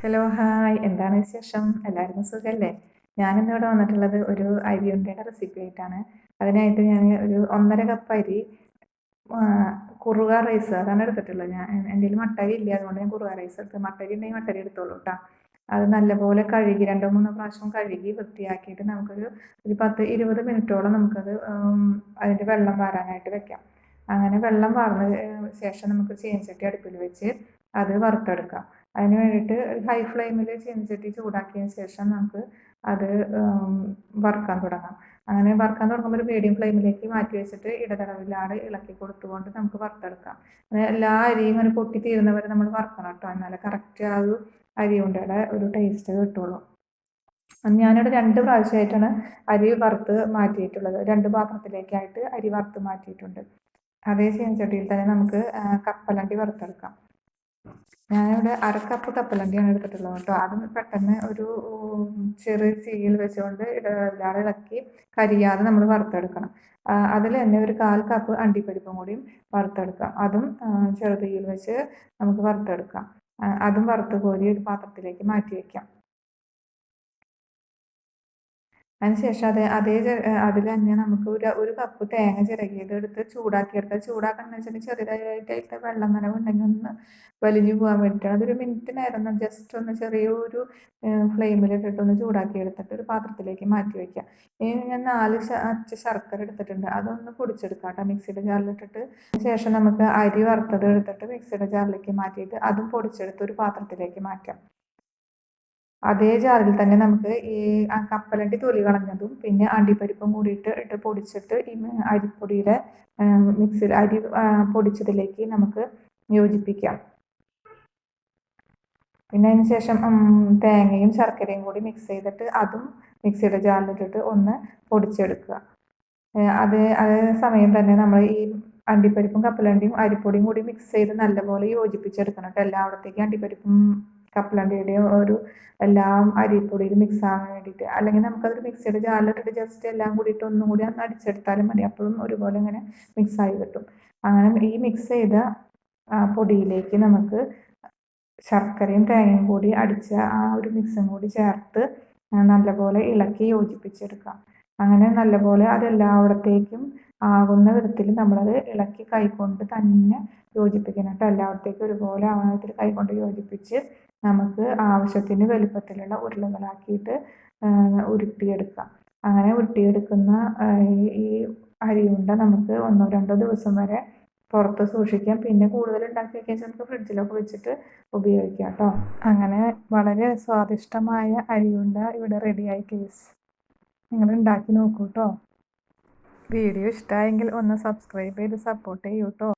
Hello hi എന്താണ് വിശേഷം? എല്ലാവർക്കും സുഖല്ലേ? ഞാനിന്നിവിടെ വന്നിട്ടുള്ളത് ഒരു അരി ഉണ്ടയുടെ റെസിപ്പി ആയിട്ടാണ്. അതിനായിട്ട് ഞാൻ ഒരു 1.5 കപ്പ് അരി ആ, കുറുവ റൈസ് അതാണ് എടുത്തിട്ടുള്ളത്. എൻ്റെ കയ്യിൽ മട്ടരി ഇല്ല, അതുകൊണ്ട് ഞാൻ കുറുവ റൈസ് എടുത്ത്. മട്ടരി ഉണ്ടെങ്കിൽ മട്ടരി എടുത്തോളൂ കേട്ടോ. അത് നല്ലപോലെ കഴുകി 2-3 പ്രാവശ്യം കഴുകി വൃത്തിയാക്കിയിട്ട് ഒരു 10-20 മിനിറ്റോളം നമുക്കത് അതിൻ്റെ വെള്ളം വാരാനായിട്ട് വെക്കാം. അങ്ങനെ വെള്ളം വാർന്ന ശേഷം നമുക്ക് ചീനച്ചട്ടി അടുപ്പിൽ വെച്ച് അത് വറുത്തെടുക്കാം. അതിന് വേണ്ടിയിട്ട് ഹൈ ഫ്ലെയിമിൽ ചീനച്ചട്ടി ചൂടാക്കിയതിന് ശേഷം നമുക്ക് അത് വറുക്കാൻ തുടങ്ങാം. അങ്ങനെ വറുക്കാൻ തുടങ്ങുമ്പോൾ ഒരു മീഡിയം ഫ്ലെയിമിലേക്ക് മാറ്റി വെച്ചിട്ട് ഇടതടവില്ലാതെ ഇളക്കി കൊടുത്തുകൊണ്ട് നമുക്ക് വറുത്തെടുക്കാം. എല്ലാ അരിയും ഇങ്ങനെ പൊട്ടി തീരുന്നവരെ നമ്മൾ വറുക്കണം കേട്ടോ, എന്നാലേ കറക്റ്റ് ആ ഒരു അരി ഉണ്ടയുടെ ഒരു ടേസ്റ്റ് കിട്ടുള്ളൂ. ഞാനിവിടെ 2 പ്രാവശ്യമായിട്ടാണ് അരി വറുത്ത് മാറ്റിയിട്ടുള്ളത്. 2 പാത്രത്തിലേക്കായിട്ട് അരി വറുത്ത് മാറ്റിയിട്ടുണ്ട്. അതേ ചീനച്ചട്ടിയിൽ തന്നെ നമുക്ക് കപ്പലണ്ടി വറുത്തെടുക്കാം. ഞാനിവിടെ 1/2 കപ്പ് കപ്പലണ്ടിയാണ് എടുത്തിട്ടുള്ളത് കേട്ടോ. അതും പെട്ടെന്ന് ഒരു ചെറിയ തീയിൽ വെച്ചുകൊണ്ട് ഇടവിടാതെ ഇളക്കി കരിയാതെ നമ്മൾ വറുത്തെടുക്കണം. അതിൽ തന്നെ ഒരു 1/4 കപ്പ് അണ്ടിപ്പരിപ്പും കൂടിയും വറുത്തെടുക്കാം. അതും ചെറുതീയിൽ വെച്ച് നമുക്ക് വറുത്തെടുക്കാം. അതും വറുത്ത് കോരി ഒരു പാത്രത്തിലേക്ക് മാറ്റി വയ്ക്കാം. അതിനുശേഷം അതിൽ തന്നെ നമുക്ക് ഒരു കപ്പ് തേങ്ങ ചിരകിയത് എടുത്ത് ചൂടാക്കിയെടുക്കുക. ചൂടാക്കണമെന്ന് വെച്ചിട്ടുണ്ടെങ്കിൽ ചെറുതായിട്ട് അതിലത്തെ വെള്ളം നനവുണ്ടെങ്കിൽ ഒന്ന് വലിഞ്ഞു പോകാൻ വേണ്ടിയിട്ടാണ്. അതൊരു മിനിറ്റ് നേരം ഒന്ന് ജസ്റ്റ് ഒന്ന് ചെറിയൊരു ഫ്ലെയിമിലിട്ടിട്ട് ഒന്ന് ചൂടാക്കി എടുത്തിട്ട് ഒരു പാത്രത്തിലേക്ക് മാറ്റി വയ്ക്കുക. ഇനി ഞാൻ 4 അച്ച് ശർക്കര എടുത്തിട്ടുണ്ട്, അതൊന്ന് പൊടിച്ചെടുക്കാം കേട്ടോ മിക്സിയുടെ ജാറിലിട്ടിട്ട്. ശേഷം നമുക്ക് അരി വറുത്തത് എടുത്തിട്ട് മിക്സിയുടെ ജാറിലേക്ക് മാറ്റിയിട്ട് അതും പൊടിച്ചെടുത്ത് ഒരു പാത്രത്തിലേക്ക് മാറ്റാം. അതേ ജാറിൽ തന്നെ നമുക്ക് ഈ കപ്പലണ്ടി തൊലി കളഞ്ഞതും പിന്നെ അണ്ടിപ്പരിപ്പും കൂടിയിട്ട് പൊടിച്ചിട്ട് ഈ അരിപ്പൊടിയുടെ മിക്സിയിൽ അരി പൊടിച്ചതിലേക്ക് നമുക്ക് യോജിപ്പിക്കാം. പിന്നെ അതിന് ശേഷം തേങ്ങയും ശർക്കരയും കൂടി മിക്സ് ചെയ്തിട്ട് അതും മിക്സിയുടെ ജാറിലിട്ടിട്ട് ഒന്ന് പൊടിച്ചെടുക്കുക. അതേ സമയം തന്നെ നമ്മൾ ഈ അണ്ടിപ്പരിപ്പും കപ്പലണ്ടിയും അരിപ്പൊടിയും കൂടി മിക്സ് ചെയ്ത് നല്ലപോലെ യോജിപ്പിച്ചെടുക്കണം കേട്ടോ. എല്ലായിടത്തേക്കും അണ്ടിപ്പരിപ്പും കപ്പലണ്ടിയുടെയും എല്ലാം അരിപ്പൊടിയിൽ മിക്സ് ആവാൻ വേണ്ടിയിട്ട്. അല്ലെങ്കിൽ നമുക്കതൊരു മിക്സിയുടെ ജാറിലിട്ടിട്ട് ജസ്റ്റ് എല്ലാം കൂടിയിട്ട് ഒന്നും കൂടി ഒന്ന് അടിച്ചെടുത്താലും മതി. അപ്പോഴും ഒരുപോലെ ഇങ്ങനെ മിക്സ് ആയി കിട്ടും. അങ്ങനെ ഈ മിക്സ് ചെയ്ത പൊടിയിലേക്ക് നമുക്ക് ശർക്കരയും തേങ്ങയും കൂടി അടിച്ച ആ ഒരു മിക്സും കൂടി ചേർത്ത് നല്ലപോലെ ഇളക്കി യോജിപ്പിച്ചെടുക്കാം. അങ്ങനെ നല്ലപോലെ അതെല്ലായിടത്തേക്കും ആകുന്ന വിധത്തിൽ നമ്മളത് ഇളക്കി കൈകൊണ്ട് തന്നെ യോജിപ്പിക്കണം കേട്ടോ. എല്ലായിടത്തേക്കും ഒരുപോലെ ആവുന്ന വിധത്തിൽ കൈകൊണ്ട് യോജിപ്പിച്ച് നമുക്ക് ആവശ്യത്തിന് വലുപ്പത്തിലുള്ള ഉരുളകളാക്കിയിട്ട് ഉരുട്ടിയെടുക്കാം. അങ്ങനെ ഉരുട്ടിയെടുക്കുന്ന ഈ അരിയുണ്ട നമുക്ക് 1-2 ദിവസം വരെ പുറത്ത് സൂക്ഷിക്കാം. പിന്നെ കൂടുതൽ ഉണ്ടാക്കി വയ്ക്കാൻ നമുക്ക് ഫ്രിഡ്ജിലൊക്കെ വെച്ചിട്ട് ഉപയോഗിക്കാം കേട്ടോ. അങ്ങനെ വളരെ സ്വാദിഷ്ടമായ അരിയുണ്ട ഇവിടെ റെഡിയായി കേസ്. നിങ്ങൾ ഉണ്ടാക്കി നോക്കൂ കേട്ടോ. വീഡിയോ ഇഷ്ടമായെങ്കിൽ ഒന്ന് സബ്സ്ക്രൈബ് ചെയ്ത് സപ്പോർട്ട് ചെയ്യൂ കേട്ടോ.